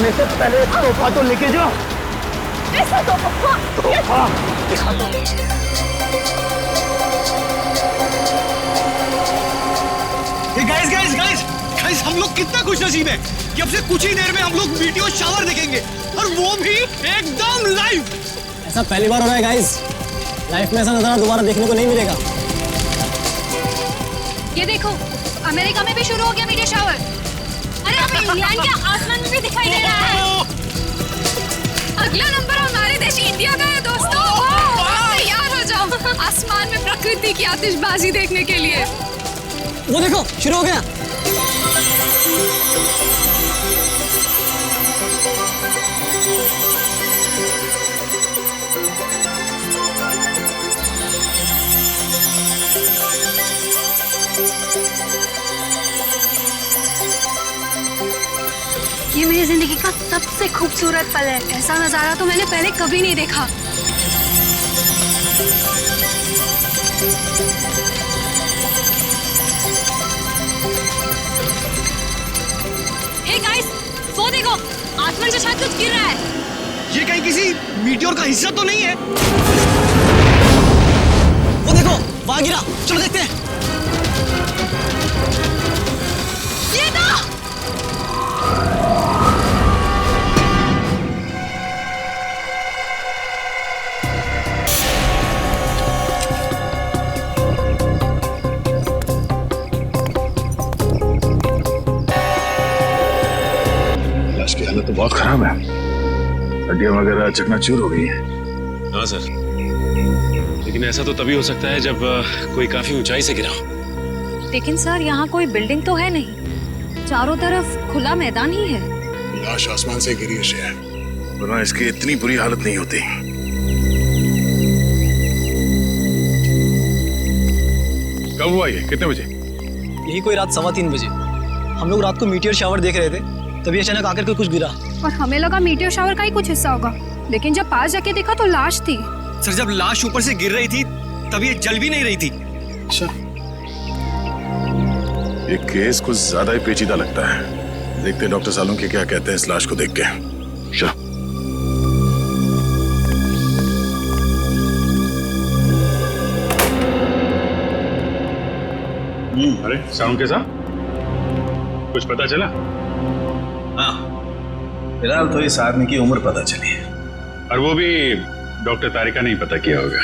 जाने से पहले तोहफा तो लेके जाओ। ऐसा तोहफा दिखा दो। गाइस गाइस गाइस गाइस, हम लोग कितना खुशनसीब है कि अब से कुछ ही देर में हम लोग वीडियो शावर देखेंगे, और वो भी एकदम लाइव। ऐसा पहली बार हो रहा है गाइस, लाइफ में ऐसा नजारा दोबारा देखने को नहीं मिलेगा। ये देखो, अमेरिका में भी शुरू हो गया मीडिया शावर। अरे हमें इंग्लैंड के आसमान में भी दिखाई दे रहा है। अगला नंबर हमारे देश इंडिया का है दोस्तों। तैयार हो जाओ आसमान में प्रकृति की आतिशबाजी देखने के लिए। वो देखो शुरू हो गया। ये मेरी जिंदगी का सबसे खूबसूरत पल है। ऐसा नजारा तो मैंने पहले कभी नहीं देखा। हे गाइस, वो देखो, आसमान से शायद कुछ गिर रहा है। ये कहीं किसी मीटियोर का हिस्सा तो नहीं है? वो देखो वहां गिरा, चलो देखते हैं। ये तो की हालत तो बहुत खराब है, हड्डियां वगैरह चकनाचूर हो गई हैं। हाँ सर, लेकिन ऐसा तो तभी हो सकता है जब कोई काफी ऊंचाई से गिरा हो। लेकिन सर, यहाँ कोई बिल्डिंग तो है नहीं, चारों तरफ खुला मैदान ही है। लाश आसमान से गिरी है, वरना इसकी इतनी बुरी हालत नहीं होती। कब हुआ ये, कितने बजे? यही कोई रात 3:15 बजे। हम लोग रात को मीटियोर शावर देख रहे थे, तभी अचानक आकर के कुछ गिरा। और हमें लगा मीटियोर शावर का ही कुछ हिस्सा होगा, लेकिन जब पास जाके देखा तो लाश थी। सर, जब लाश ऊपर से गिर रही थी तब ये जल भी नहीं रही थी। अच्छा, ये केस कुछ ज्यादा ही पेचीदा लगता है। देखते हैं डॉक्टर सालोंकी क्या कहते हैं इस लाश को देख के। चलो। अरे सालोंकी साहब, कुछ पता चला? हाँ, फिलहाल तो इस आदमी की उम्र पता चली है, और वो भी डॉक्टर तारिका ने ही पता किया होगा।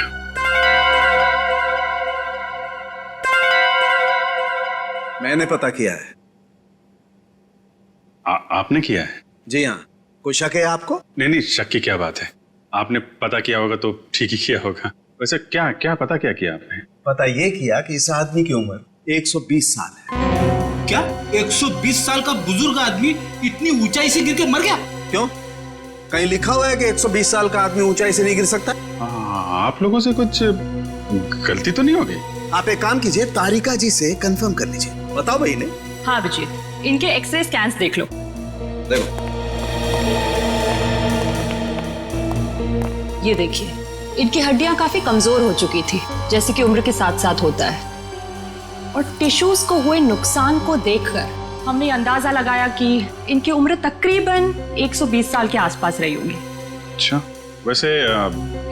मैंने पता किया है। आपने किया है? जी हाँ। कोई शक है आपको? नहीं, शक की क्या बात है, आपने पता किया होगा तो ठीक ही किया होगा। वैसे क्या क्या पता क्या किया आपने? पता ये किया कि इस आदमी की उम्र 120 साल है। क्या 120 साल का बुजुर्ग आदमी इतनी ऊंचाई से गिर के मर गया? क्यों? कहीं लिखा हुआ है कि 120 साल का आदमी ऊंचाई से नहीं गिर सकता? आप लोगों से कुछ गलती तो नहीं हो गई? आप एक काम कीजिए, तारिका जी से कंफर्म कर लीजिए। बताओ भाई ने। हाँ अभिजीत, इनके एक्सरे स्कैन्स देख लो। देखो, ये देखिए, इनकी हड्डियां काफी कमजोर हो चुकी थी, जैसे कि उम्र के साथ साथ होता है। और टिश्यूज को हुए नुकसान को देखकर हमने अंदाजा लगाया कि इनकी उम्र तकरीबन 120 साल के आसपास रही होगी। अच्छा, वैसे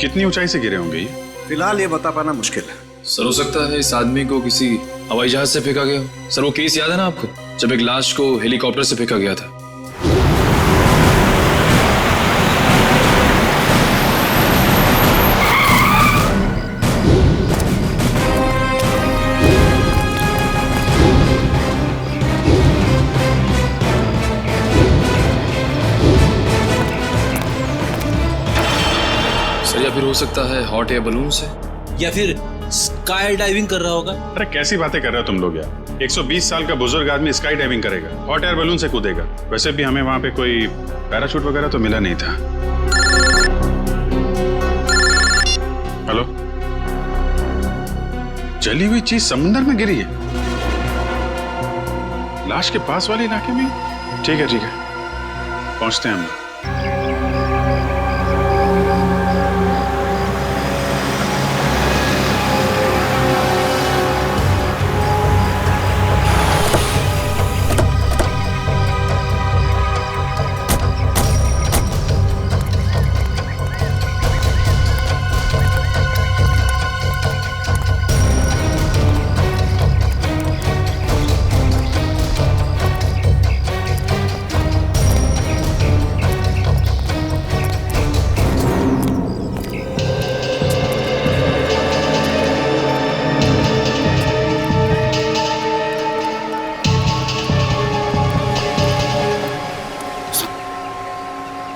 कितनी ऊंचाई से गिरे होंगे ये? फिलहाल ये बता पाना मुश्किल है। सर, हो सकता है इस आदमी को किसी हवाई जहाज से फेंका गया हो। सर, वो केस याद है ना आपको, जब एक लाश को हेलीकॉप्टर से फेंका गया था? सर, या फिर हो सकता है हॉट एयर बलून से, या फिर स्काई डाइविंग कर रहा होगा। अरे कैसी बातें कर रहे हो तुम लोग यार, 120 साल का बुजुर्ग आदमी स्काई डाइविंग करेगा, हॉट एयर बलून से कूदेगा? वैसे भी हमें वहां पे कोई पैराशूट वगैरह तो मिला नहीं था। हेलो, जली हुई चीज समुद्र में गिरी है, लाश के पास वाले इलाके में? ठीक है ठीक है, पहुंचते हैं हम।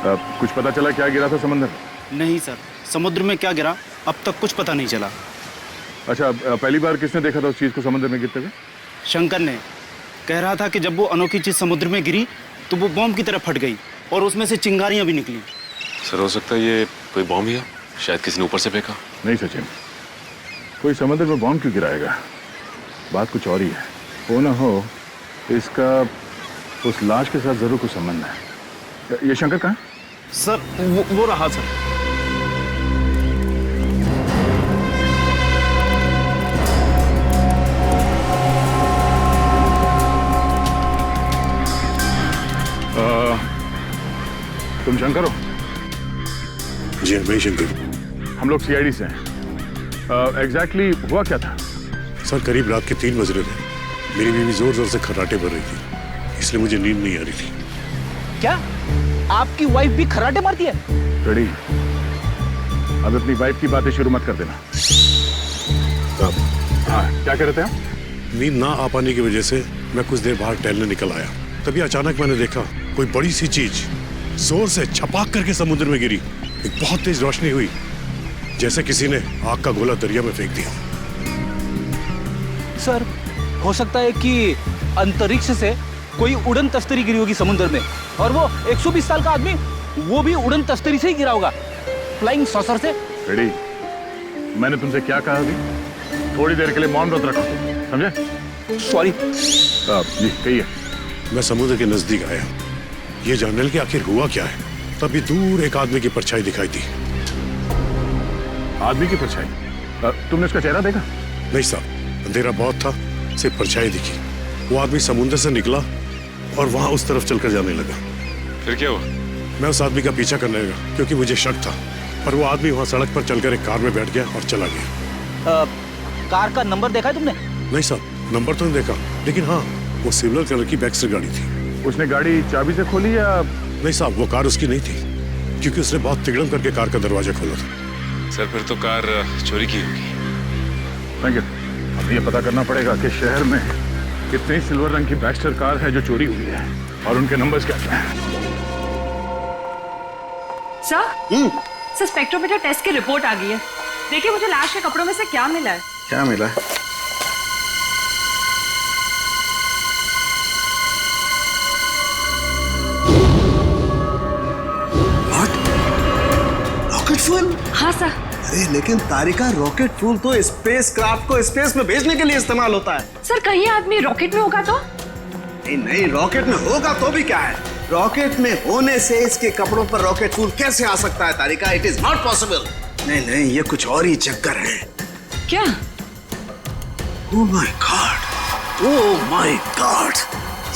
कुछ पता चला क्या गिरा था समंदर में? नहीं सर, समुद्र में क्या गिरा अब तक कुछ पता नहीं चला। अच्छा, पहली बार किसने देखा था उस चीज को समुद्र में गिरते हुए? शंकर ने कह रहा था कि जब वो अनोखी चीज समुद्र में गिरी तो वो बॉम्ब की तरह फट गई और उसमें से चिंगारियां भी निकली। सर हो सकता है ये कोई बॉम्ब ही है, शायद किसी ने ऊपर से फेंका। नहीं सचिन, कोई समुद्र में बॉम्ब क्यों गिराएगा? बात कुछ और ही है। वो ना हो इसका उस लाश के साथ जरूर कुछ संबंध है। ये शंकर कहाँ है? सर वो रहा सर। तुम शंकर हो? जी मैं शंकर। हम लोग सीआईडी से हैं। एग्जैक्टली हुआ क्या था? सर करीब रात के 3 बज रहे थे। मेरी बीवी जोर जोर से खर्राटे भर रही थी, इसलिए मुझे नींद नहीं आ रही थी। क्या आपकी वाइफ भी खर्राटे मारती है? रेडी, अब अपनी वाइफ की बातें शुरू मत कर देना। हाँ, क्या कह रहे थे आप? नींद ना आ पाने की वजह से मैं कुछ देर बाहर टहलने निकल आया। तभी अचानक मैंने देखा कोई बड़ी सी चीज जोर से छपाक करके समुद्र में गिरी। एक बहुत तेज रोशनी हुई, जैसे किसी ने आग का गोला दरिया में फेंक दिया। सर हो सकता है कि अंतरिक्ष से कोई उड़न तस्तरी गिरी होगी समुद्र में, और वो 120 साल का आदमी वो भी उड़न तस्तरी से ही गिरा होगा, फ्लाइंग सॉसर से। रेडी, मैंने तुमसे क्या कहा अभी? थोड़ी देर के लिए मौन व्रत रखो, समझे? सॉरी। जी कहिए। मैं समुद्र के नजदीक आया, ये जानने कि आखिर हुआ क्या है। तभी दूर एक आदमी की परछाई दिखाई दी। आदमी की परछाई? तुमने उसका चेहरा देखा? नहीं साहब, अंधेरा बहुत था, सिर्फ परछाई दिखी। वो आदमी समुद्र से निकला और वहां उस तरफ चलकर जाने लगा। फिर क्या हुआ? मैं उस आदमी का पीछा करने लगा क्योंकि मुझे शक था, पर वो आदमी वहां सड़क पर चलकर एक कार में बैठ गया और चला गया। कार का नंबर देखा है तुमने? नहीं साहब, नंबर तो नहीं देखा, लेकिन हाँ वो सिल्वर कलर की बैक्स्टर गाड़ी थी। उसने गाड़ी चाबी से खोली या? नहीं साहब, वो कार उसकी नहीं थी, क्योंकि उसने बहुत तिगड़म करके कार का दरवाजा खोला था। सर फिर तो कार चोरी की होगी। Thank you. अब ये पता करना पड़ेगा कि शहर में कितनी सिल्वर रंग की बैक्स्टर कार है जो चोरी हुई है और उनके नंबर्स क्या क्या हैं। सर स्पेक्ट्रोमीटर टेस्ट की रिपोर्ट आ गई है। देखिए मुझे लाश के कपड़ों में से क्या मिला है। क्या मिला है? Rocket fuel? हाँ सर। अरे लेकिन तारिका, रॉकेट फ्यूल तो स्पेस क्राफ्ट को स्पेस में भेजने के लिए इस्तेमाल होता है। सर कहीं आदमी रॉकेट में होगा तो? नहीं नहीं, रॉकेट में होगा तो भी क्या है, रॉकेट में होने से इसके कपड़ों पर रॉकेट फ्यूल कैसे आ सकता है Tarika? It is not possible. नहीं नहीं, ये कुछ और ही चक्कर है। क्या? Oh my God, oh my God,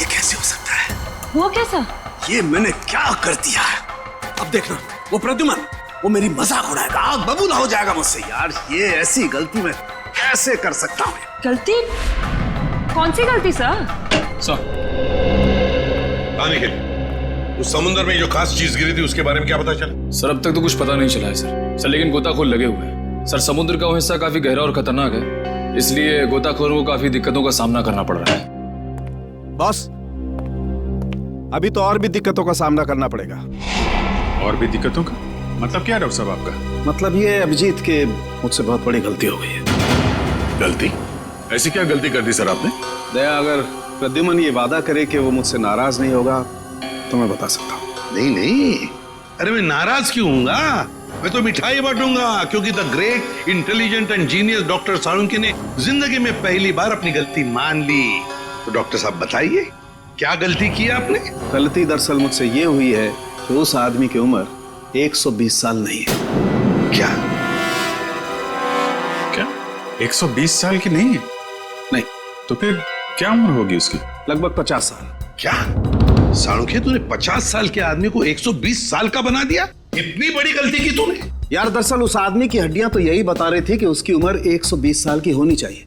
ये कैसे हो सकता है? वो कैसा? ये मैंने क्या कर दिया है? अब देखना, वो प्रद्युमन वो मेरी मजाक उड़ाएगा, आग बबूला हो जाएगा मुझसे। यार ये ऐसी गलती मैं कैसे कर सकता हूँ? गलती? कौन सी गलती सर? आने के लिए उस समुद्र में जो खास चीज गिरी थी उसके बारे में क्या पता चला? सर अब तक तो कुछ पता नहीं चला है सर लेकिन गोताखोर लगे हुए हैं। सर समुद्र का वो हिस्सा काफी गहरा और खतरनाक है, इसलिए गोताखोरों को काफी दिक्कतों का सामना करना पड़ रहा है। बॉस, अभी तो और भी दिक्कतों का सामना करना पड़ेगा। और भी दिक्कतों का मतलब क्या डॉक्टर साहब आपका? मतलब ये अभिजीत के मुझसे बहुत बड़ी गलती हो गई है। गलती? ऐसी क्या गलती कर दी सर आपने? दया, अगर प्रद्युमन ये वादा करे कि वो मुझसे नाराज नहीं होगा तो मैं बता सकता हूँ। नहीं नहीं, अरे मैं नाराज क्यों हूँगा? मैं तो मिठाई बांटूंगा, क्योंकि the great intelligent and genius doctor Salunkhe ने जिंदगी में पहली बार अपनी गलती मान ली। तो डॉक्टर साहब बताइए, क्या गलती की आपने? गलती दरअसल मुझसे ये हुई है कि उस आदमी की उम्र 120 साल नहीं है। क्या? क्या 120 साल की नहीं है? नहीं। तो फिर क्या उम्र होगी उसकी? लगभग 50 साल। क्या साळुंखे, तूने 50 साल के आदमी को 120 साल का बना दिया? इतनी बड़ी गलती की तूने? यार दरअसल उस आदमी की हड्डियां तो यही बता रही थी कि उसकी उम्र 120 साल की होनी चाहिए,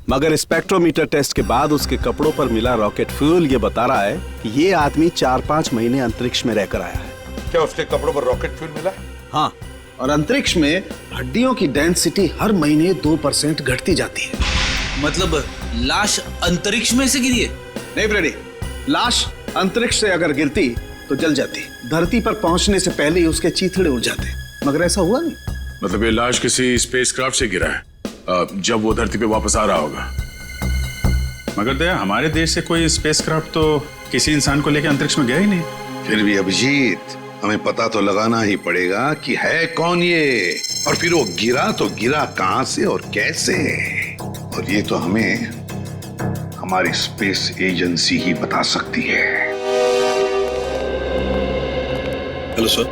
मगर स्पेक्ट्रोमीटर टेस्ट के बाद उसके कपड़ों पर मिला रॉकेट फ्यूल ये बता रहा है कि ये आदमी 4-5 महीने अंतरिक्ष में रहकर आया है। क्या उसके कपड़ों पर रॉकेट फ्यूल मिला? हाँ, और अंतरिक्ष में हड्डियों की डेंसिटी हर महीने 2% घटती जाती है। मतलब लाश अंतरिक्ष में से गिरी है? नहीं ब्रेडी, लाश अंतरिक्ष से अगर गिरती तो जल जाती, धरती पर पहुंचने से पहले ही उसके चीथड़े उड़ जाते, मगर ऐसा हुआ नहीं। मतलब ये लाश किसी स्पेसक्राफ्ट से गिरा है जब वो धरती पे वापस आ रहा होगा। मगर दया, हमारे देश से कोई स्पेसक्राफ्ट तो किसी इंसान को लेकर अंतरिक्ष में गया ही नहीं। फिर भी अभिजीत, हमें पता तो लगाना ही पड़ेगा कि है कौन ये, और फिर वो गिरा तो गिरा कहां से और कैसे, और ये तो हमें हमारी स्पेस एजेंसी ही बता सकती है। हेलो सर,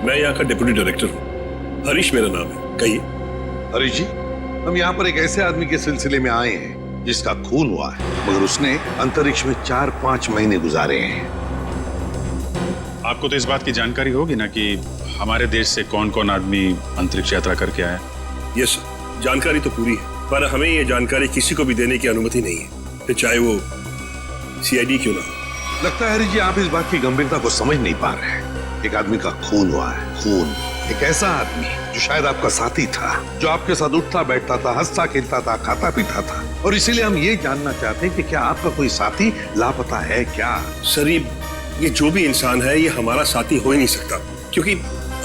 मैं यहाँ का डिप्टी डायरेक्टर हूँ, हरीश मेरा नाम है। कहिए। हरीश जी, हम यहाँ पर एक ऐसे आदमी के सिलसिले में आए हैं जिसका खून हुआ है, मगर उसने अंतरिक्ष में 4-5 महीने गुजारे हैं। आपको तो इस बात की जानकारी होगी ना कि हमारे देश से कौन कौन आदमी अंतरिक्ष यात्रा करके आया। यस सर, जानकारी तो पूरी है, पर हमें ये जानकारी किसी को भी देने की अनुमति नहीं है, फिर चाहे वो सीआईडी क्यों ना हो। लगता है हरीश जी, आप इस बात की गंभीरता को समझ नहीं पा रहे हैं। एक आदमी का खून हुआ है, खून। एक ऐसा आदमी जो शायद आपका साथी था, जो आपके साथ उठता बैठता था, हंसता खेलता था, खाता पीता था, और इसीलिए हम ये जानना चाहते हैं कि क्या आपका कोई साथी लापता है क्या? सर, ये जो भी इंसान है ये हमारा साथी हो ही नहीं सकता, क्योंकि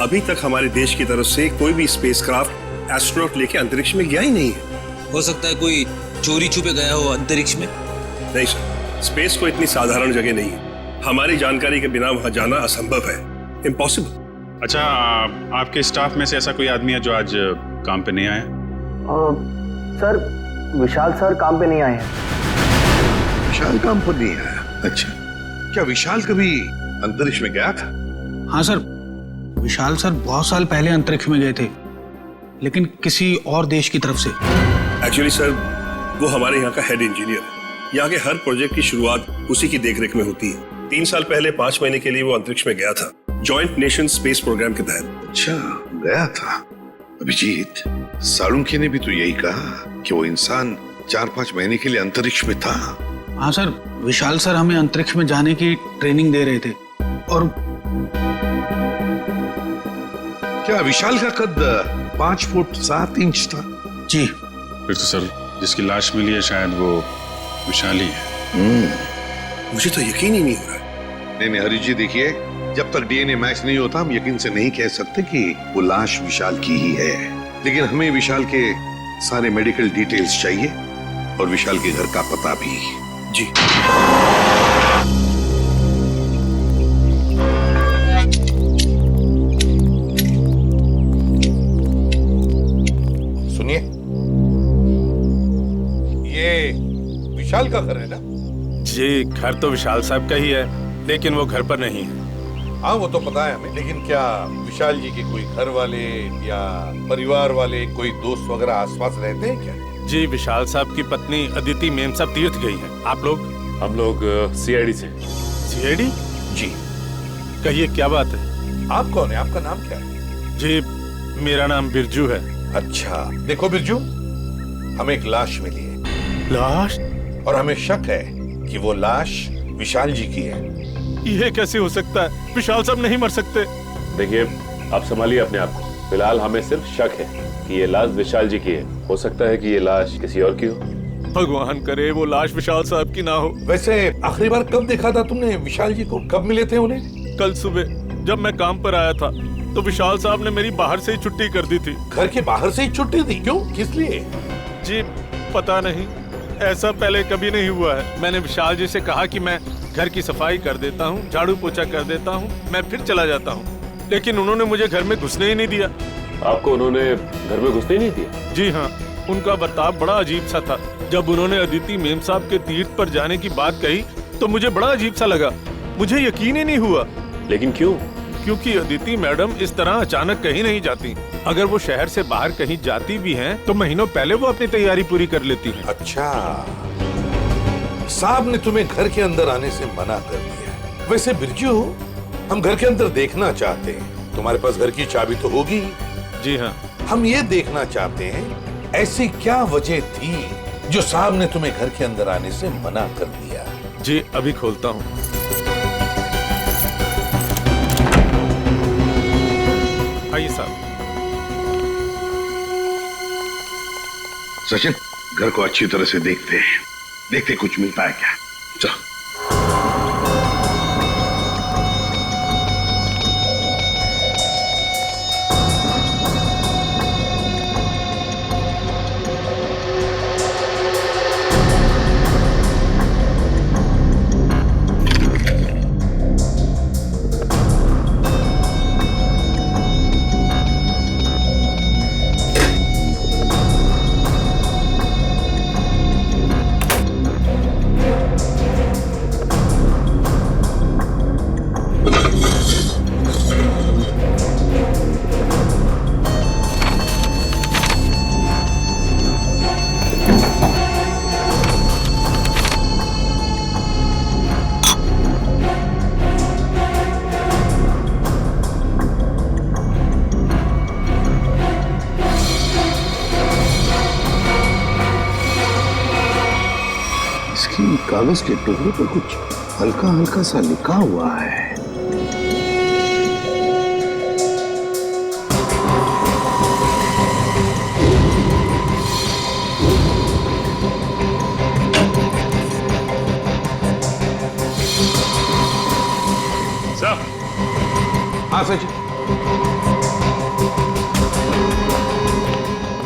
अभी तक हमारे देश की तरफ से कोई भी स्पेसक्राफ्ट एस्ट्रोनॉट लेके अंतरिक्ष में गया ही नहीं है। हो सकता है कोई चोरी छुपे गया हो अंतरिक्ष में। नहीं सर, स्पेस को इतनी साधारण जगह नहीं है, हमारी जानकारी के बिना वहां जाना असंभव है, इम्पॉसिबल। अच्छा, आपके स्टाफ में से ऐसा कोई आदमी है जो आज काम पे नहीं आया? सर, विशाल सर काम पे नहीं आए हैं। विशाल काम पर नहीं आया? अच्छा, क्या विशाल कभी अंतरिक्ष में गया था? हाँ सर, विशाल सर बहुत साल पहले अंतरिक्ष में गए थे, लेकिन किसी और देश की तरफ से। एक्चुअली सर, वो हमारे यहाँ का हेड इंजीनियर है। यहाँ के हर प्रोजेक्ट की शुरुआत उसी की देखरेख में होती है। 3 साल पहले 5 महीने के लिए वो अंतरिक्ष में गया था, जॉइंट नेशन स्पेस प्रोग्राम के तहत। अच्छा, गया था। अभिजीत, साळुंखे ने भी तो यही कहा कि वो इंसान 4-5 महीने के लिए अंतरिक्ष में था। हाँ सर, विशाल सर हमें अंतरिक्ष में जाने की ट्रेनिंग दे रहे थे। और क्या विशाल का कद 5 फुट 7 इंच था? जी। फिर तो सर, जिसकी लाश मिली है शायद वो विशाल ही है। मुझे तो यकीन ही नहीं हो रहा। नहीं हरीश जी, देखिए, जब तक डीएनए मैच नहीं होता हम यकीन से नहीं कह सकते कि वो लाश विशाल की ही है, लेकिन हमें विशाल के सारे मेडिकल डिटेल्स चाहिए और विशाल के घर का पता भी। जी। सुनिए, ये विशाल का घर है ना? जी, घर तो विशाल साहब का ही है, लेकिन वो घर पर नहीं है। हाँ, वो तो पता है हमें, लेकिन क्या विशाल जी के कोई घर वाले या परिवार वाले, कोई दोस्त वगैरह आसपास रहते हैं क्या? जी, विशाल साहब की पत्नी अदिति मेम साहब तीर्थ गई हैं। आप लोग? हम लोग सीआईडी से। सीआईडी? जी। कहिए, क्या बात है? आप कौन है? आपका नाम क्या है? जी, मेरा नाम बिरजू है। अच्छा, देखो बिरजू, हमें एक लाश मिली है। लाश? और हमें शक है कि वो लाश विशाल जी की है। ये कैसे हो सकता है? विशाल साहब नहीं मर सकते। देखिए, आप संभालिए अपने आप को। फिलहाल हमें सिर्फ शक है कि ये लाश विशाल जी की है। हो सकता है कि ये लाश किसी और की हो। भगवान करे वो लाश विशाल साहब की ना हो। वैसे आखिरी बार कब देखा था तुमने विशाल जी को? कब मिले थे उन्हें? कल सुबह जब मैं काम पर आया था तो विशाल साहब ने मेरी बाहर से ही छुट्टी कर दी थी। घर के बाहर से ही छुट्टी दी? क्यों, किस लिए? जी पता नहीं, ऐसा पहले कभी नहीं हुआ है। मैंने विशाल जी से कहा कि मैं घर की सफाई कर देता हूँ, झाड़ू पोछा कर देता हूँ, मैं फिर चला जाता हूँ, लेकिन उन्होंने मुझे घर में घुसने ही नहीं दिया। आपको उन्होंने घर में घुसने ही नहीं दिया? जी हाँ, उनका बर्ताव बड़ा अजीब सा था। जब उन्होंने अदिति मेम साहब के तीर्थ पर जाने की बात कही तो मुझे बड़ा अजीब सा लगा, मुझे यकीन ही नहीं हुआ। लेकिन क्यों? क्योंकि अदिति मैडम इस तरह अचानक कहीं नहीं जाती। अगर वो शहर से बाहर कहीं जाती भी हैं तो महीनों पहले वो अपनी तैयारी पूरी कर लेती हैं। अच्छा, साहब ने तुम्हें घर के अंदर आने से मना कर दिया। वैसे बिरजू, हम घर के अंदर देखना चाहते हैं, तुम्हारे पास घर की चाबी तो होगी? जी हाँ। हम ये देखना चाहते हैं ऐसी क्या वजह थी जो साहब ने तुम्हें घर के अंदर आने से मना कर दिया। जी अभी खोलता हूँ। आइए साहब। सचिन, घर को अच्छी तरह से देखते हैं, देखते कुछ मिलता है क्या। चलो। कागज के टुकड़े पर कुछ हल्का हल्का सा लिखा हुआ है। हाँ सच।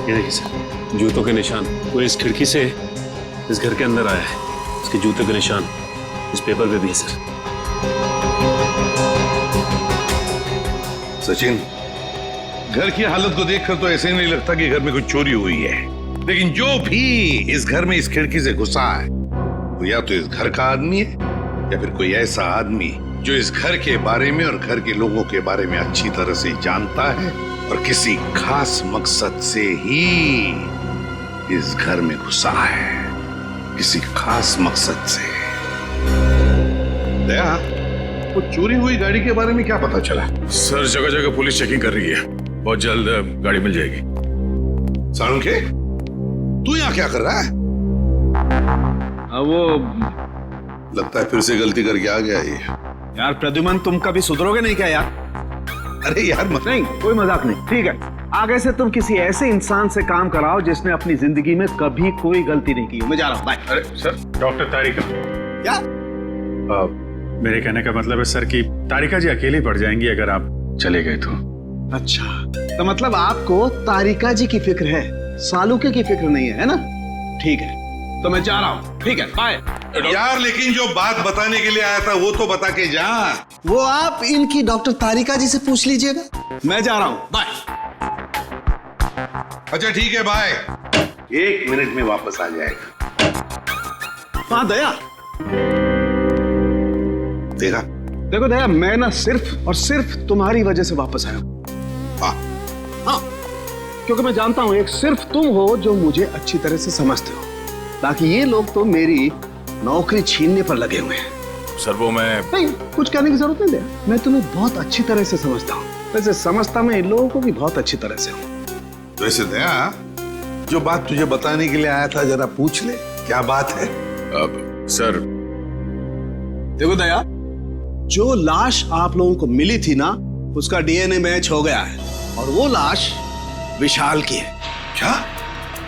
ये देखिए सर, जूतों के निशान। वो इस खिड़की से इस घर के अंदर आया है। इसके जूतों के निशान इस पेपर पे भी है सर। सचिन, घर की हालत को देखकर तो ऐसे नहीं लगता कि घर में कुछ चोरी हुई है, लेकिन जो भी इस घर में इस खिड़की से घुसा है वो या तो इस घर का आदमी है या फिर कोई ऐसा आदमी जो इस घर के बारे में और घर के लोगों के बारे में अच्छी तरह से जानता है और किसी खास मकसद से ही इस घर में घुसा है, किसी खास मकसद से। दया, वो चोरी हुई गाड़ी के बारे में क्या पता चला? सर जगह जगह पुलिस चेकिंग कर रही है, बहुत जल्द गाड़ी मिल जाएगी। साळुंखे, तू यहाँ क्या कर रहा है? वो लगता है फिर से गलती करके आ गया ये। यार प्रद्युमन, तुम कभी सुधरोगे नहीं क्या यार? अरे यार नहीं, कोई मजाक नहीं, ठीक है। आगे से तुम किसी ऐसे इंसान से काम कराओ जिसने अपनी जिंदगी में कभी कोई गलती नहीं की। मैं जा रहा हूँ, बाय। अरे सर, डॉक्टर तारिका। क्या? मेरे कहने का मतलब है सर कि तारिका जी अकेली पड़ जाएंगी अगर आप चले गए तो। अच्छा, तो मतलब आपको तारिका जी की फिक्र है, सालुके की फिक्र नहीं है ना? ठीक है, तो मैं जा रहा हूँ, ठीक है, बाय। यार लेकिन जो बात बताने के लिए आया था वो तो बता के जा। वो आप इनकी डॉक्टर तारिका जी से पूछ लीजिएगा। मैं जा रहा हूँ, बाय। अच्छा ठीक है, बाय। 1 मिनट में वापस आ जाएगा। हाँ दया, देखा? देखो दया, मैं ना सिर्फ और सिर्फ तुम्हारी वजह से वापस आया हूँ। हाँ, क्योंकि मैं जानता हूँ एक सिर्फ तुम हो जो मुझे अच्छी तरह से समझते हो, ताकि ये लोग तो मेरी नौकरी छीनने पर लगे हुए हैं। सर वो मैं नहीं, कुछ कहने की जरूरत नहीं दया, मैं तुम्हें बहुत अच्छी तरह से समझता हूँ। वैसे समझता मैं इन लोगों को भी बहुत अच्छी तरह से हूँ। वैसे दया, जो बात तुझे बताने के लिए आया था जरा पूछ ले, क्या बात है? सर देखो दया, जो लाश आप लोगों को मिली थी ना, उसका डीएनए मैच हो गया है और वो लाश विशाल की है। क्या?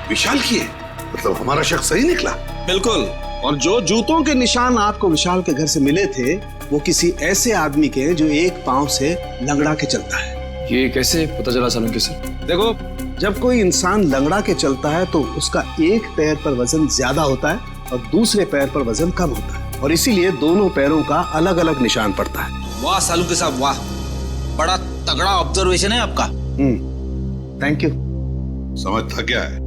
विशाल की है? मतलब हमारा शक सही निकला? बिल्कुल। और जो जूतों के निशान आपको विशाल के घर से मिले थे वो किसी ऐसे आदमी के जो एक पांव से लंगड़ा के चलता है। ये कैसे पता चला सालुंखे सर? देखो, जब कोई इंसान लंगड़ा के चलता है तो उसका एक पैर पर वजन ज्यादा होता है और दूसरे पैर पर वजन कम होता है, और इसीलिए दोनों पैरों का अलग अलग निशान पड़ता है। वाह सालुंखे साहब, वाह, बड़ा तगड़ा ऑब्जर्वेशन है आपका। Thank you. समझ था क्या है?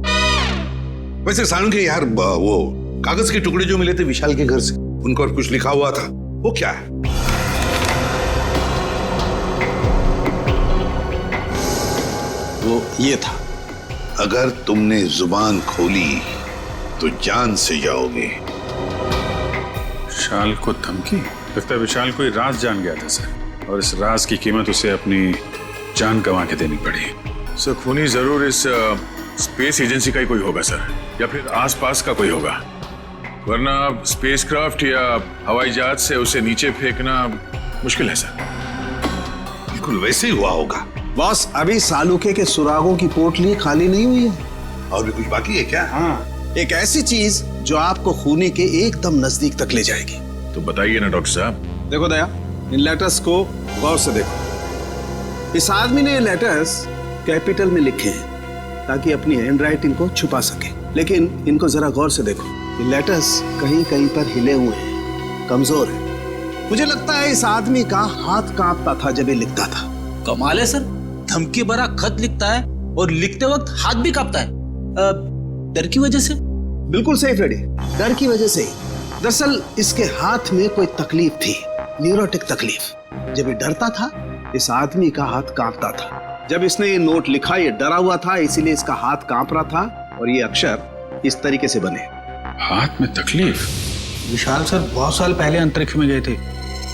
वैसे साळुंखे यार, वो कागज के टुकड़े जो मिले थे विशाल के घर से, उन पर कुछ लिखा हुआ था, वो क्या है? वो ये था, अगर तुमने जुबान खोली तो जान से जाओगे। विशाल को धमकी? लगता है विशाल कोई राज जान गया था सर, और इस राज की कीमत उसे अपनी जान गंवा के देनी पड़ी। सर खूनी जरूर इस स्पेस एजेंसी का ही कोई होगा सर, या फिर आसपास का कोई होगा, वरना स्पेसक्राफ्ट या हवाई जहाज से उसे नीचे फेंकना मुश्किल है सर। बिल्कुल वैसे ही हुआ होगा। बॉस, अभी सालुखे के सुरागों की पोटली खाली नहीं हुई है। और भी कुछ बाकी है क्या? हाँ, एक ऐसी चीज जो आपको खूनी के एकदम नजदीक तक ले जाएगी। तो बताइए ना डॉक्टर साहब। देखो दया, इन लेटर्स को गौर से देखो। इस आदमी ने ये लेटर्स कैपिटल में लिखे हैं ताकि अपनी हैंडराइटिंग को छुपा सके, लेकिन इनको जरा गौर से देखो, ये लेटर्स कहीं कहीं पर हिले हुए हैं, कमजोर है। मुझे लगता है इस आदमी का हाथ कांपता था जब ये लिखता था। कमाल है सर, धमकी भरा खत लिखता है और लिखते वक्त हाथ भी कांपता है। डर की वजह से? बिल्कुल सही फ्रेडी, डर की वजह से ही। दरअसल इसके हाथ में कोई तकलीफ थी, न्यूरोटिक तकलीफ। जब ये डरता था, इस आदमी का हाथ कांपता था। जब इसने ये नोट लिखा, ये डरा हुआ था, इसीलिए इसका हाथ कांप रहा था और ये अक्षर इस तरीके से बने। हाथ में तकलीफ? विशाल सर बहुत साल पहले अंतरिक्ष में गए थे,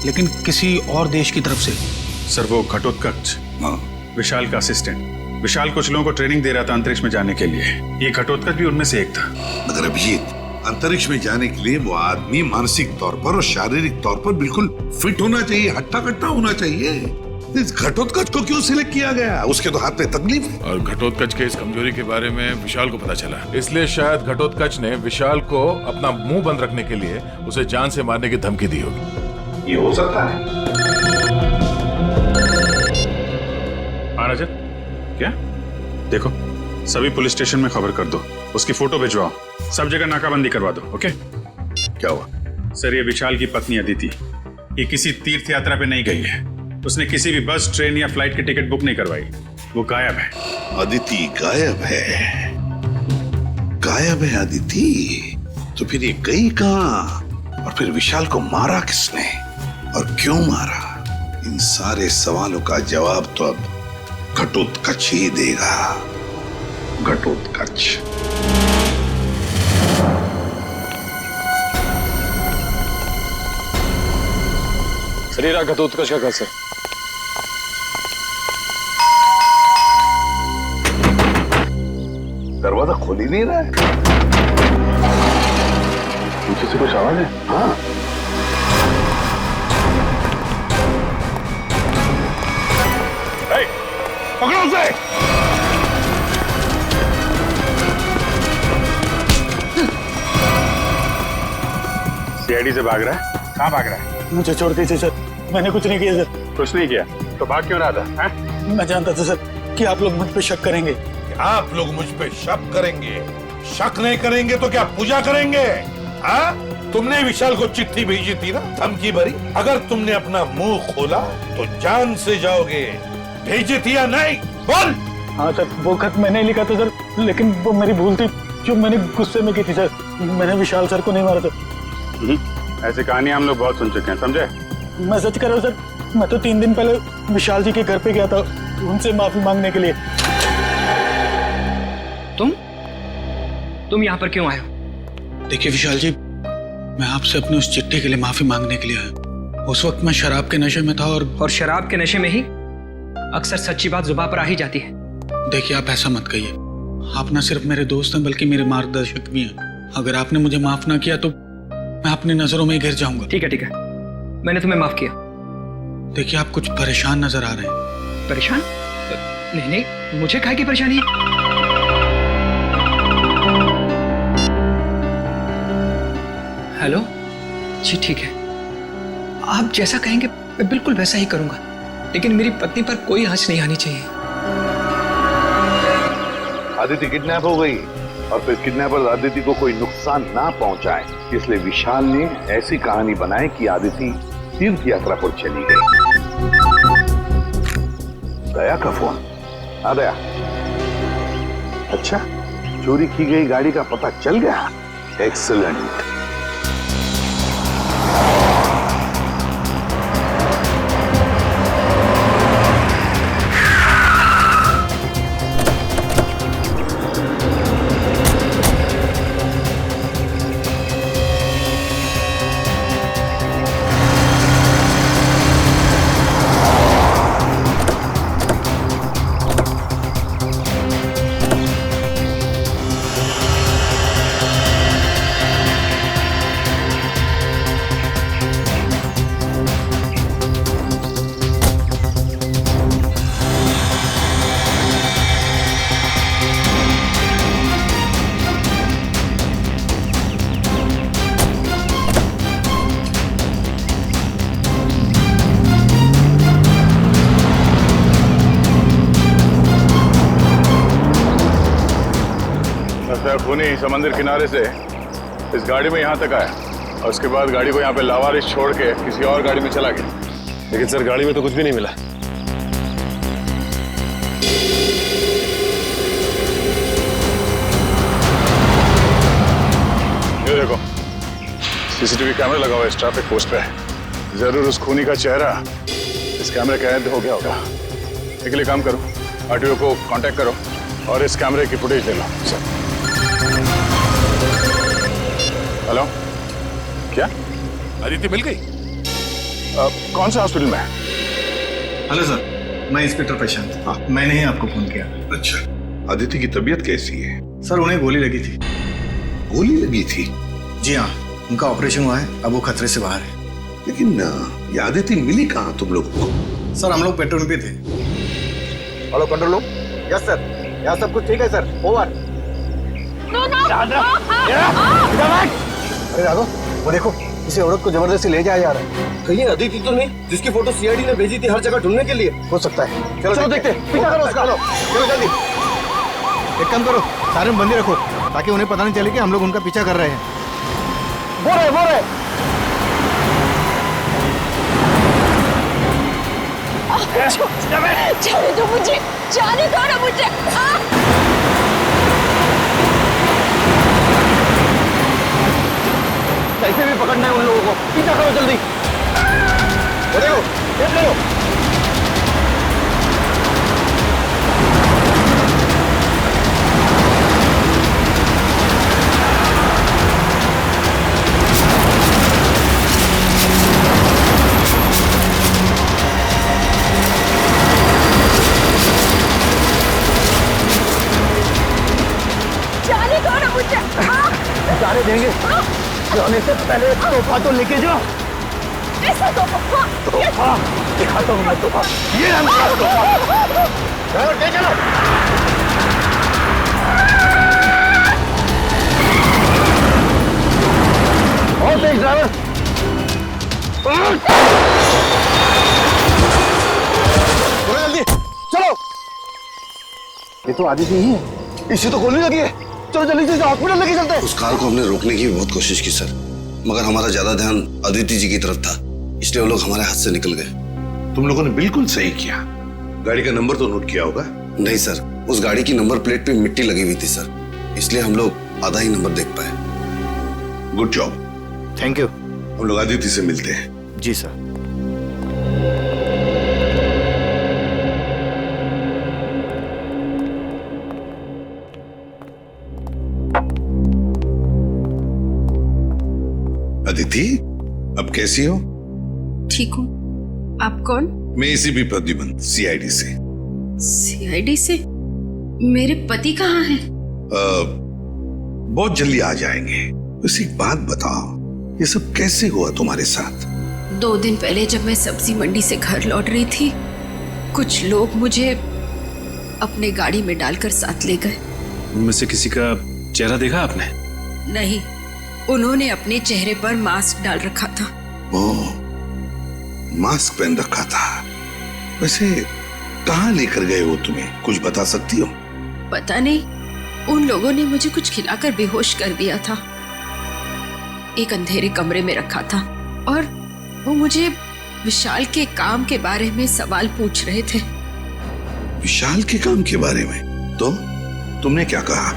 लेकिन किसी और देश की तरफ से। सर वो घटोत्कच, विशाल का असिस्टेंट, विशाल कुछ लोगों को ट्रेनिंग दे रहा था अंतरिक्ष में जाने के लिए। ये घटोत्कच भी उनमें से एक था। मगर अभिजीत, अंतरिक्ष में जाने के लिए वो आदमी मानसिक तौर पर और शारीरिक तौर पर बिल्कुल फिट होना चाहिए, हट्टा कट्टा होना चाहिए। इस घटोत्कच को क्यों सिलेक्ट किया गया? उसके तो हाथ में तकलीफ है। और घटोत्कच के इस कमजोरी के बारे में विशाल को पता चला, इसलिए शायद घटोत्कच ने विशाल को अपना मुंह बंद रखने के लिए उसे जान से मारने की धमकी दी होगी। ये हो सकता है। हाँ रजत, क्या? देखो, सभी पुलिस स्टेशन में खबर कर दो, उसकी फोटो भिजवाओ, सब जगह नाकाबंदी करवा दो। ओके? क्या हुआ? सर, ये विशाल की पत्नी अदिति, ये किसी तीर्थ यात्रा पे नहीं गई है। उसने किसी भी बस, ट्रेन या फ्लाइट की टिकट बुक नहीं करवाई। वो गायब है। अदिति गायब है? गायब है अदिति? तो फिर ये गई कहां? और फिर विशाल को मारा किसने और क्यों मारा? इन सारे सवालों का जवाब तो अब घटोत्कच ही देगा। घटोत्कच। शरीरा घटोत्कच का सर। दरवाजा खोल ही नहीं रहा है। पीछे से कुछ आवाज है? हाँ। पकड़ो उसे। सीआईडी से भाग रहा है? कहाँ भाग रहा है? मुझे छोड़ दीजिए सर, मैंने कुछ नहीं किया सर। कुछ नहीं किया तो भाग क्यों रहा था? मैं जानता था सर कि आप लोग मुझ पे शक करेंगे। आप लोग मुझ पे शक करेंगे? शक नहीं करेंगे तो क्या पूजा करेंगे? हाँ? तुमने विशाल को चिट्ठी भेजी थी ना, धमकी भरी। अगर तुमने अपना मुंह खोला तो जान से जाओगे। भेजी थी या नहीं? बोल। हाँ सर, वो खत मैंने लिखा था सर, लेकिन वो मेरी भूल थी जो मैंने गुस्से में की थी सर। मैंने विशाल सर को नहीं मारा था। ऐसी कहानी हम लोग बहुत सुन चुके हैं, समझे? मैं सच कर रहा हूँ सर, मैं तो 3 दिन पहले विशाल जी के घर पे गया था उनसे माफी मांगने के लिए। तुम यहाँ पर क्यों आए हो? देखिए विशाल जी, मैं आपसे अपनी उस चिट्ठी के लिए माफी मांगने के लिए आया। उस वक्त मैं शराब के नशे में था और शराब के नशे में ही अक्सर सच्ची बात जुबान पर आ ही जाती है। देखिए आप ऐसा मत कहिए, आप न सिर्फ मेरे दोस्त हैं बल्कि मेरे मार्गदर्शक भी हैं। अगर आपने मुझे माफ ना किया तो मैं अपनी नजरों में ही गिर जाऊंगा। ठीक है, मैंने तुम्हें माफ किया। देखिए आप कुछ परेशान नजर आ रहे हैं। परेशान? नहीं, मुझे काहे की परेशानी है? हेलो जी, ठीक है, आप जैसा कहेंगे मैं बिल्कुल वैसा ही करूंगा, लेकिन मेरी पत्नी पर कोई आंच नहीं आनी चाहिए। आदिति किडनैप हो गई और फिर किडनैपर आदिति को कोई नुकसान ना पहुंचाए, इसलिए विशाल ने ऐसी कहानी बनाई कि आदिति तीर्थ यात्रा पर चली गई। दया का फोन आ गया। अच्छा, चोरी की गई गाड़ी का पता चल गया। एक्सीलेंट। खूनी समंदर किनारे से इस गाड़ी में यहाँ तक आया और उसके बाद गाड़ी को यहाँ पे लावारिस छोड़ के किसी और गाड़ी में चला गया। लेकिन सर गाड़ी में तो कुछ भी नहीं मिला। ये देखो, सीसीटीवी कैमरा लगा हुआ है इस ट्रैफिक पोस्ट पे। जरूर उस खूनी का चेहरा इस कैमरे कैद हो गया होगा। एक लिए काम करो, आरटीओ को कांटेक्ट करो और इस कैमरे की फुटेज ले लो। सर हेलो, क्या अदिति मिल गई? कौन सा हॉस्पिटल में? हेलो सर, मैं इंस्पेक्टर प्रशांत। हाँ, मैंने ही आपको फोन किया। अच्छा, अदिति की तबीयत कैसी है? सर उन्हें गोली लगी थी। गोली लगी थी? जी हाँ, उनका ऑपरेशन हुआ है, अब वो खतरे से बाहर है। लेकिन ये आदिति मिली कहाँ तुम लोगों को? सर हम लोग पेट्रोल पे थे। Hello control room. Yes sir, यहाँ सब कुछ ठीक है सर, ओवर। अरे राघव, वो देखो किसी औरत को जबरदस्ती ले जाया जा रहा है। कहीं अदिति तो नहीं जिसकी फोटो सीआईडी ने भेजी थी हर जगह ढूंढने के लिए? हो सकता है। चलो देखते हैं। पीछा करो उसका। चलो जल्दी। एक काम करो, सायरन बंद ही रखो ताकि उन्हें पता नहीं चले कि हम लोग उनका पीछा कर रहे हैं। बोल रहे जाने दो मुझे, जाने दो ना मुझे। कैसे भी पकड़ना है उन लोगों को, पीछा करो जल्दी। देखो, देख लो। जाने दो ना मुझे। जाने देंगे? जाने से पहले तोहफा तो लेके जाओ। ऐसा तोहफा दिखाता हूँ मैं तोहफा। ये है मेरा तोहफा। चलो चलो। और तेज ड्राइवर। चलो जल्दी चलो। ये तो आदिति नहीं है, इसी तो गोली लगी है। चलो जल्दी से हॉस्पिटल लेके चलते हैं। उस कार को हमने रोकने की बहुत कोशिश की सर, मगर हमारा ज्यादा ध्यान अदिति जी की तरफ था, इसलिए वो लोग हमारे हाथ से निकल गए। तुम लोगों ने बिल्कुल सही किया। गाड़ी का नंबर तो नोट किया होगा? नहीं सर, उस गाड़ी की नंबर प्लेट पे मिट्टी लगी हुई थी सर, इसलिए हम लोग आधा ही नंबर देख पाए। Good job. Thank you. हम लोग आदिति से मिलते हैं। जी सर। अदिति, अब कैसी हो? ठीक हूँ। आप कौन? मैं एसीपी प्रद्युमन, सीआईडी से। सीआईडी से? मेरे पति कहाँ हैं? बहुत जल्दी आ जाएंगे। बस एक बात बताओ, ये सब कैसे हुआ तुम्हारे साथ? 2 दिन पहले जब मैं सब्जी मंडी से घर लौट रही थी, कुछ लोग मुझे अपने गाड़ी में डालकर साथ ले गए। उनमें से किसी का चेहरा देखा आपने? नहीं, उन्होंने अपने चेहरे पर मास्क डाल रखा था। ओह, मास्क पहन रखा था। वैसे कहाँ लेकर गए वो तुम्हें, कुछ बता सकती हो? पता नहीं, उन लोगों ने मुझे कुछ खिलाकर बेहोश कर दिया था। एक अंधेरे कमरे में रखा था और वो मुझे विशाल के काम के बारे में सवाल पूछ रहे थे। विशाल के काम के बारे में? तो तुमने क्या कहा?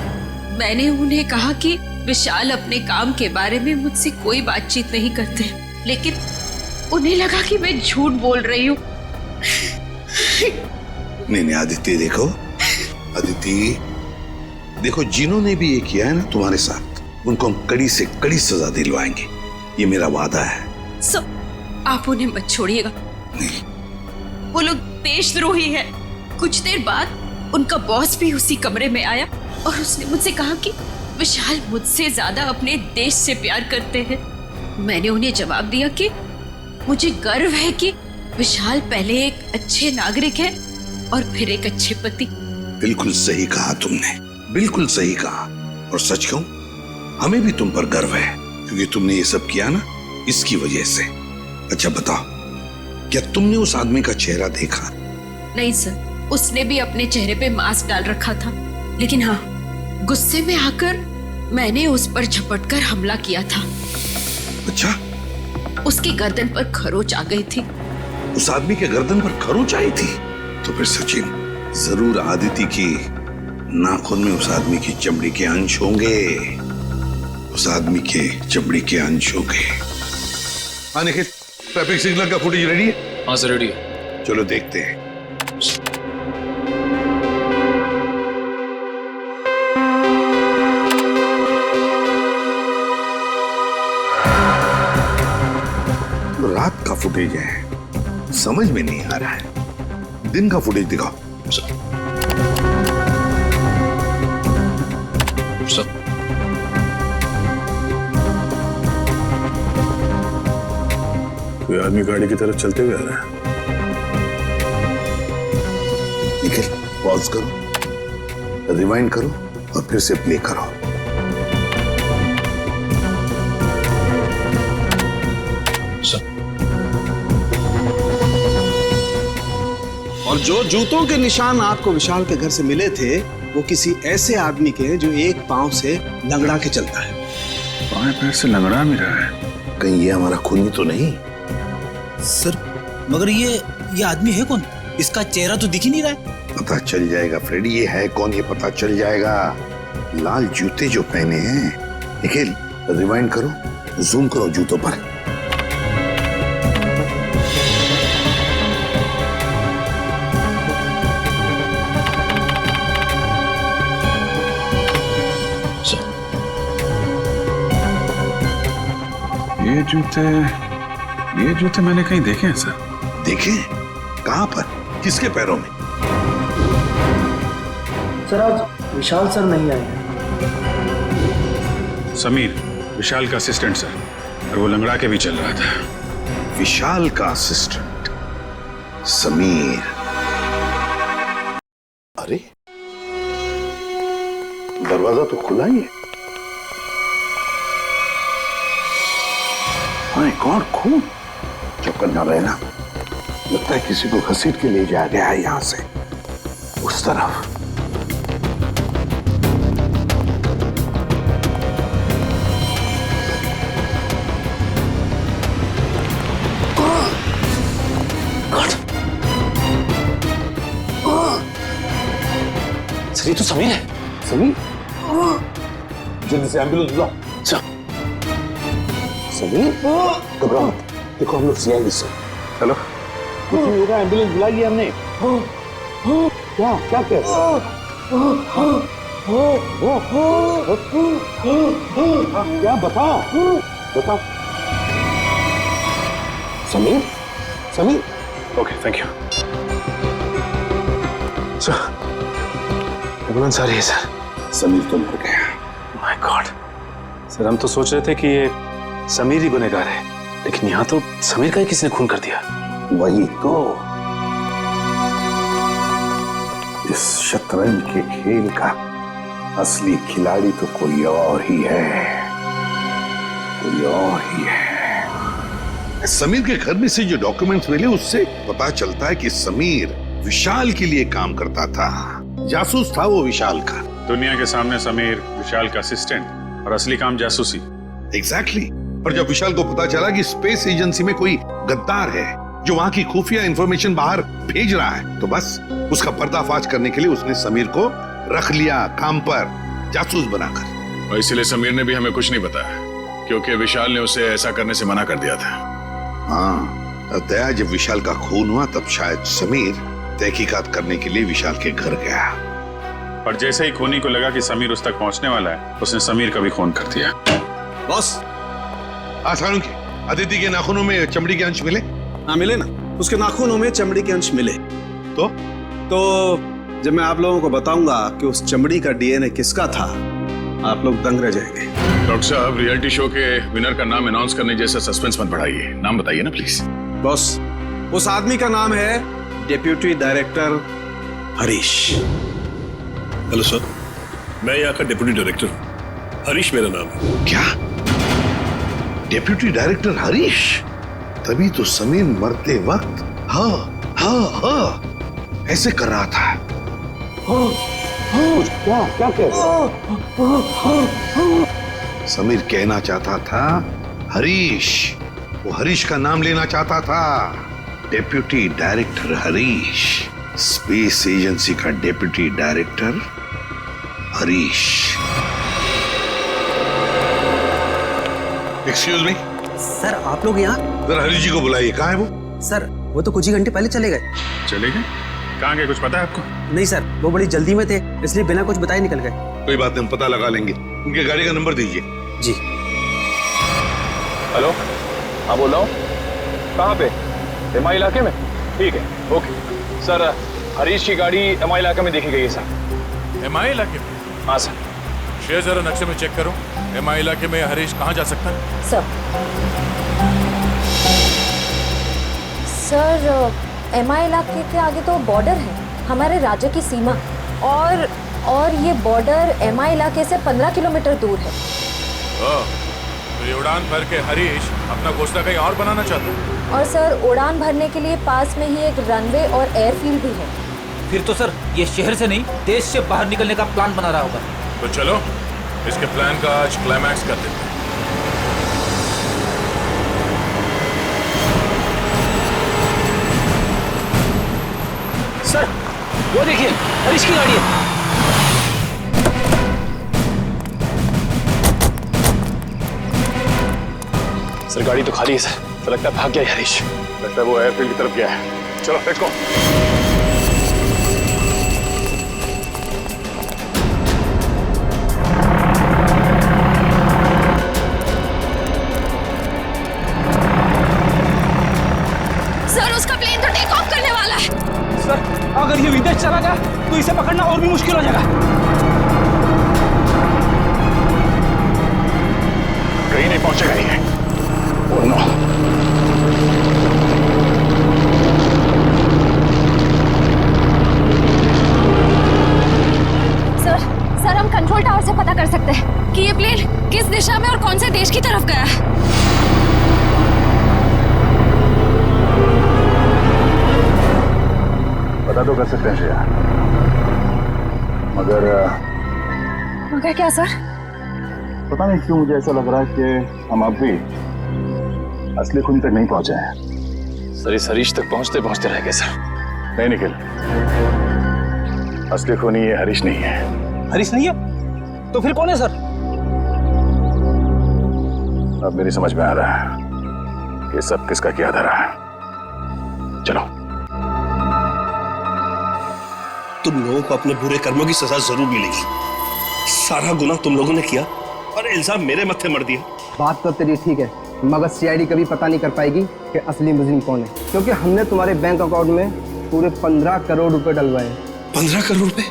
मैंने उन्हें कहा कि विशाल अपने काम के बारे में मुझसे कोई बातचीत नहीं करते, लेकिन उन्हें लगा कि मैं झूठ बोल रही हूँ। नहीं आदित्य, देखो अदिति, देखो जिन्होंने भी ये किया है ना तुम्हारे साथ, उनको हम कड़ी से कड़ी सजा दिलवाएंगे, ये मेरा वादा है। आप उन्हें मत छोड़िएगा। वो लोग देशद्रोही हैं। कुछ देर बाद उनका बॉस भी उसी कमरे में आया और उसने मुझसे कहा कि विशाल मुझसे ज्यादा अपने देश से प्यार करते हैं। मैंने उन्हें जवाब दिया कि मुझे गर्व है कि विशाल पहले एक अच्छे नागरिक है और फिर एक अच्छे पति। बिल्कुल सही कहा तुमने, बिल्कुल सही कहा। और सच कहूं, हमें भी तुम पर गर्व है, क्योंकि तुमने ये सब किया ना इसकी वजह से। अच्छा बताओ, क्या तुमने उस आदमी का चेहरा देखा? नहीं सर, उसने भी अपने चेहरे पे मास्क डाल रखा था, लेकिन हाँ, गुस्से में आकर मैंने उस पर झपटकर हमला किया था। अच्छा? उसकी गर्दन पर खरोच आ गई थी। उस आदमी के गर्दन पर खरोच आई थी? तो फिर सचिन, जरूर आदिति की नाखून में उस आदमी की चमड़ी के अंश होंगे। उस आदमी के चमड़ी के अंश होंगे। हाँ निखिल, ट्रैफिक सिग्नल का फुटेज रेडी है? हाँ सर, रेडी है। चलो देखते हैं। रात का फुटेज है, समझ में नहीं आ रहा है। दिन का फुटेज दिखाओ। कोई आदमी गाड़ी की तरफ चलते हुए आ रहा है। निखिल, पॉज करो, रिवाइंड करो और फिर से प्ले करो। और जो जूतों के निशान आपको विशाल के घर से मिले थे वो किसी ऐसे आदमी के जो एक पांव से लंगड़ा के चलता है। बाएं पैर से लंगड़ा भी रहा है। कहीं ये हमारा खूनी तो नहीं? सर मगर ये आदमी है कौन? इसका चेहरा तो दिख ही नहीं रहा है। पता चल जाएगा फ्रेडी, ये है कौन ये पता चल जाएगा। लाल जूते जो पहने हैं। निखिल, रिवाइंड करो, जूम करो जूतों पर। ये जूते मैंने कहीं देखे हैं सर। देखे? कहां पर? किसके पैरों में? सर आज विशाल सर नहीं आए। समीर, विशाल का असिस्टेंट सर, और वो लंगड़ा के भी चल रहा था। विशाल का असिस्टेंट समीर। अरे दरवाजा तो खुला ही है। माय गॉड, खून! चक्कर ना रहना, लगता है किसी को घसीट के ले जाया गया है यहां से उस तरफ। सर ये तो समीर है। समीर? जल्दी से एम्बुलेंस बुलाओ। समीर, घबराओ मत, देखो हम लोग सीआईडी से। हेलो, कुछ नहीं होगा, एम्बुलेंस बुलाई है हमने। क्या क्या कह रहे हो? क्या बताओ बताओ। Sameer, Sameer. Okay, thank you sir. Ambulance आ रही है सर। समीर तो मर गया। माय गॉड सर, हम तो सोच रहे थे कि ये समीर ही गुनहगार है, लेकिन यहाँ तो समीर का ही किसी ने खून कर दिया। वही तो, इस शतरंज के खेल का असली खिलाड़ी तो कोई और ही है, कोई और ही है। समीर के घर में से जो डॉक्यूमेंट्स मिले उससे पता चलता है कि समीर विशाल के लिए काम करता था, जासूस था वो विशाल का। दुनिया के सामने समीर विशाल का असिस्टेंट और असली काम जासूसी। एग्जैक्टली। पर जब विशाल को पता चला कि स्पेस एजेंसी में कोई गद्दार है जो वहां की खुफिया इंफॉर्मेशन बाहर भेज रहा है, तो बस उसका पर्दाफाश करने के लिए उसने समीर को रख लिया काम पर, जासूस बनाकर। और इसीलिए समीर ने भी हमें कुछ नहीं बताया, क्योंकि विशाल ने उसे ऐसा करने से मना कर दिया था। हाँ, दया जब विशाल का खून हुआ तब शायद समीर तहकीकात करने के लिए विशाल के घर गया। और जैसे ही खूनी को लगा कि समीर उस तक पहुंचने वाला है, उसने समीर का भी खून कर दिया। बॉस, आसानों के अदिति के नाखूनों में चमड़ी के अंश मिले? हाँ मिले ना, उसके नाखूनों में चमड़ी के अंश मिले। तो जब मैं आप लोगों को बताऊंगा कि उस चमड़ी का डीएनए किसका था, आप लोग दंग रह जाएंगे। डॉक्टर साहब, रियलिटी शो के विनर का नाम अनाउंस करने जैसा सस्पेंस मत बढ़ाइए, नाम बताइए ना प्लीज। बॉस, उस आदमी का नाम है deputy director Harish. Hello sir, मैं यहाँ का डिप्टी डायरेक्टर हूँ, हरीश मेरा नाम है। क्या? Deputy director Harish? तभी तो समीर मरते वक्त हाँ हाँ हाँ ऐसे कर रहा था। क्या क्या कह रहे? समीर कहना चाहता था हरीश, वो हरीश का नाम लेना चाहता था। Deputy director Harish, space agency का deputy director Harish. Excuse me sir, आप लोग यहाँ? जरा हरीश जी को बुलाइए। कहाँ है वो? सर वो तो कुछ ही घंटे पहले चले गए। चले गए? कहाँ गए, कुछ पता है आपको? नहीं सर, वो बड़ी जल्दी में थे, इसलिए बिना कुछ बताए निकल गए। कोई बात नहीं, हम पता लगा लेंगे। उनके गाड़ी का नंबर दीजिए। जी। हेलो, हाँ बोल रहा हूँ। कहाँ पे? एमआई इलाके में? ठीक है, ओके सर। हरीश की गाड़ी एमआई इलाके में देखी गई है सर। एमआई इलाके में? हाँ सर। शेयर जरा नक्शे में चेक करो, एमआई इलाके में हरीश कहाँ जा सकता है? सर सर एमआई इलाके के आगे तो बॉर्डर है, हमारे राज्य की सीमा, और ये बॉर्डर एमआई इलाके से 15 किलोमीटर दूर है। तो ये उड़ान भर के हरीश अपना घोंसला कहीं और बनाना चाहते हैं। और सर उड़ान भरने के लिए पास में ही एक रनवे और एयरफील्ड भी है। फिर तो सर ये शहर से नहीं देश से बाहर निकलने का प्लान बना रहा होगा। तो चलो इसके प्लान का आज क्लाइमैक्स कर देते हैं। सर वो देखिए हरीश की गाड़ी है। सर गाड़ी तो खाली है सर, तो लगता है भाग गया हरीश। लगता है वो एयरफील्ड की तरफ गया है। चलो लेट्स गो। सर उसका प्लेन तो टेक ऑफ करने वाला है। सर अगर ये विदेश चला गया तो इसे पकड़ना और भी मुश्किल हो जाएगा। कहीं नहीं पहुंचेगा ये। Oh no. सर हम कंट्रोल टावर से पता कर सकते हैं कि ये प्लेन किस दिशा में और कौन से देश की तरफ गया है। पता तो कर सकते हैं श्रेया, मगर क्या सर? पता नहीं क्यों मुझे ऐसा लग रहा है कि हम अब भी असली खून तक नहीं पहुंचे हैं। सर इस हरीश तक पहुंचते पहुंचते रह गए सर। नहीं निखिल, असली खूनी ये हरीश नहीं है। हरीश नहीं है तो फिर कौन है सर? अब मेरी समझ में आ रहा है कि सब किसका किया धरा है। चलो। तुम लोगों को अपने बुरे कर्मों की सजा जरूर मिलेगी। सारा गुनाह तुम लोगों ने किया और इल्जाम मेरे मत्थे मर दिया। बात तो तेरी ठीक है, मगर सीआईडी कभी पता नहीं कर पाएगी कि असली मुजरिम कौन है, क्योंकि हमने तुम्हारे बैंक अकाउंट में पूरे 15 करोड़ रुपए डलवाए। 15 करोड़ रुपए?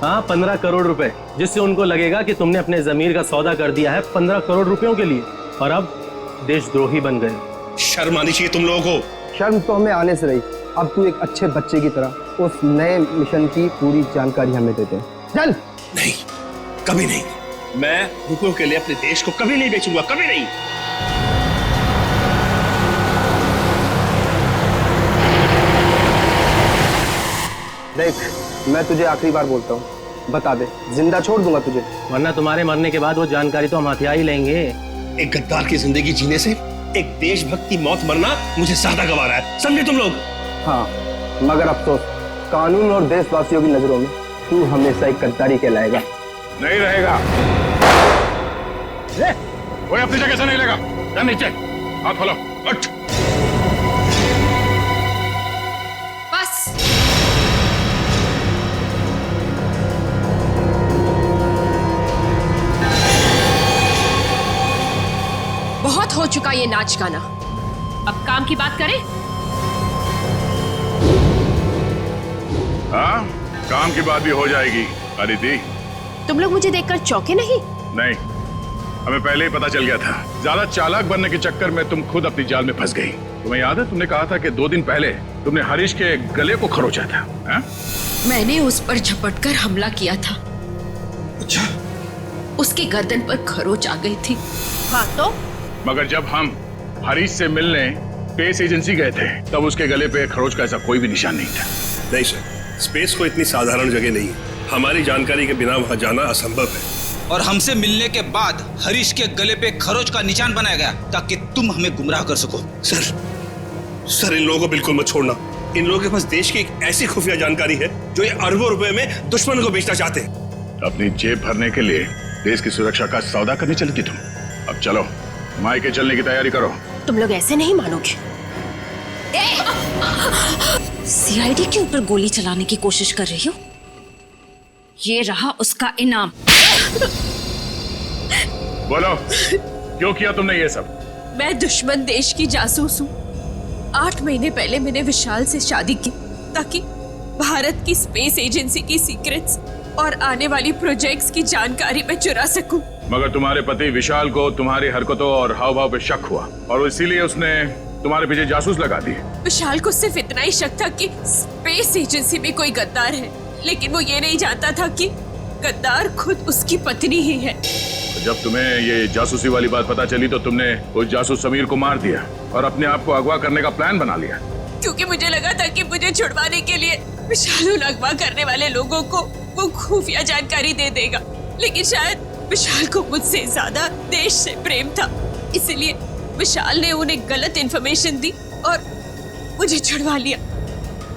हाँ 15 करोड़ रुपए, जिससे उनको लगेगा कि तुमने अपने जमीर का सौदा कर दिया है 15 करोड़ रुपयों के लिए, और अब देशद्रोही बन गए। शर्म आनी चाहिए तुम लोगों को। शर्म तो हमें आने से रही, अब तू एक अच्छे बच्चे की तरह उस नए मिशन की पूरी जानकारी हमें देते हैं। चल। नहीं, कभी नहीं। मैं रुपयों के लिए अपने देश को कभी नहीं बेचूंगा, कभी नहीं। देख, मैं तुझे आखिरी बार बोलता हूँ, बता दे, जिंदा छोड़ दूंगा तुझे, वरना तुम्हारे मरने के बाद वो जानकारी तो हम हथिया ही लेंगे। एक गद्दार की जिंदगी जीने से एक देशभक्त की मौत मरना मुझे ज्यादा गंवारा है, समझे तुम लोग? हाँ, मगर अफसोस, कानून और देशवासियों की नजरों में तू हमेशा एक गद्दारी कहलाएगा। नहीं रहेगा। कोई अपनी जगह से नहीं लेगा। जा नीचे, हाथ खोलो, उठ। बस। बहुत हो चुका ये नाच गाना, अब काम की बात करें। हाँ, काम की बात भी हो जाएगी। अदिति, तुम लोग मुझे देखकर चौंके नहीं? नहीं, हमें पहले ही पता चल गया था। ज्यादा चालाक बनने के चक्कर में तुम खुद अपनी जाल में फंस गई। तुम्हें याद है, तुमने कहा था कि 2 दिन पहले तुमने हरीश के गले को खरोचा था। हा? मैंने उस पर झपटकर हमला किया था। अच्छा। उसके गर्दन पर खरोच आ गई थी। हाँ तो? मगर जब हम हरीश से मिलने स्पेस एजेंसी गए थे, तब उसके गले पे खरोच का ऐसा कोई भी निशान नहीं था। नहीं सर, स्पेस को इतनी साधारण जगह नहीं है। हमारी जानकारी के बिना वहां जाना असंभव है। और हमसे मिलने के बाद हरीश के गले पे खरोच का निशान बनाया गया ताकि तुम हमें गुमराह कर सको। सर इन लोगों को बिल्कुल मत छोड़ना। इन लोगों के पास देश की एक ऐसी खुफिया जानकारी है जो ये अरबों रुपए में दुश्मन को बेचना चाहते हैं। अपनी जेब भरने के लिए देश की सुरक्षा का सौदा करने चली थी तुम। अब चलो, मायके चलने की तैयारी करो। तुम लोग ऐसे नहीं मानोगे। सीआईडी के ऊपर गोली चलाने की कोशिश कर रही हो? ये रहा उसका इनाम। बोलो, क्यों किया तुमने ये सब? मैं दुश्मन देश की जासूस हूँ। 8 महीने पहले मैंने विशाल से शादी की ताकि भारत की स्पेस एजेंसी की सीक्रेट्स और आने वाली प्रोजेक्ट्स की जानकारी मैं चुरा सकूं। मगर तुम्हारे पति विशाल को तुम्हारी हरकतों और हाव भाव पे शक हुआ और इसीलिए उसने तुम्हारे पीछे जासूस लगा दिए। विशाल को सिर्फ इतना ही शक था कि स्पेस एजेंसी में कोई गद्दार है, लेकिन वो ये नहीं जानता था कि गद्दार खुद उसकी पत्नी ही है। जब तुम्हें ये जासूसी वाली बात पता चली तो तुमने उस जासूस समीर को मार दिया और अपने आप को अगवा करने का प्लान बना लिया। क्योंकि मुझे लगा था कि मुझे छुड़वाने के लिए विशाल उन अगवा करने वाले लोगों को वो खुफिया जानकारी दे देगा, लेकिन शायद विशाल को मुझसे ज्यादा देश से प्रेम था, इसलिए विशाल ने उन्हें गलत इन्फॉर्मेशन दी और मुझे छुड़वा लिया।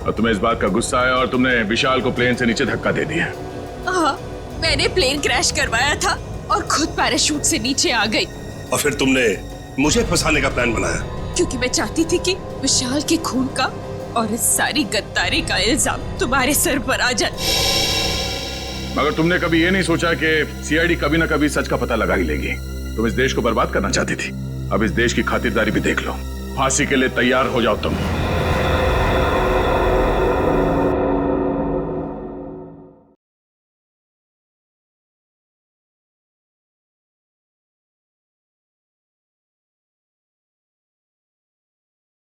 और तुम्हें इस बात का गुस्सा आया और तुमने विशाल को प्लेन से नीचे धक्का दे दिया। हाँ, मैंने प्लेन क्रैश करवाया था और खुद पैराशूट से नीचे आ गई। और फिर तुमने मुझे फंसाने का प्लान बनाया? क्योंकि मैं चाहती थी कि विशाल के खून का और इस सारी गद्दारी का इल्जाम तुम्हारे सर पर आ जाए। मगर तुमने कभी ये नहीं सोचा कि सीआईडी कभी ना कभी सच का पता लगा ही लेगी। तुम इस देश को बर्बाद करना चाहती थी, अब इस देश की खातिरदारी भी देख लो। फांसी के लिए तैयार हो जाओ तुम।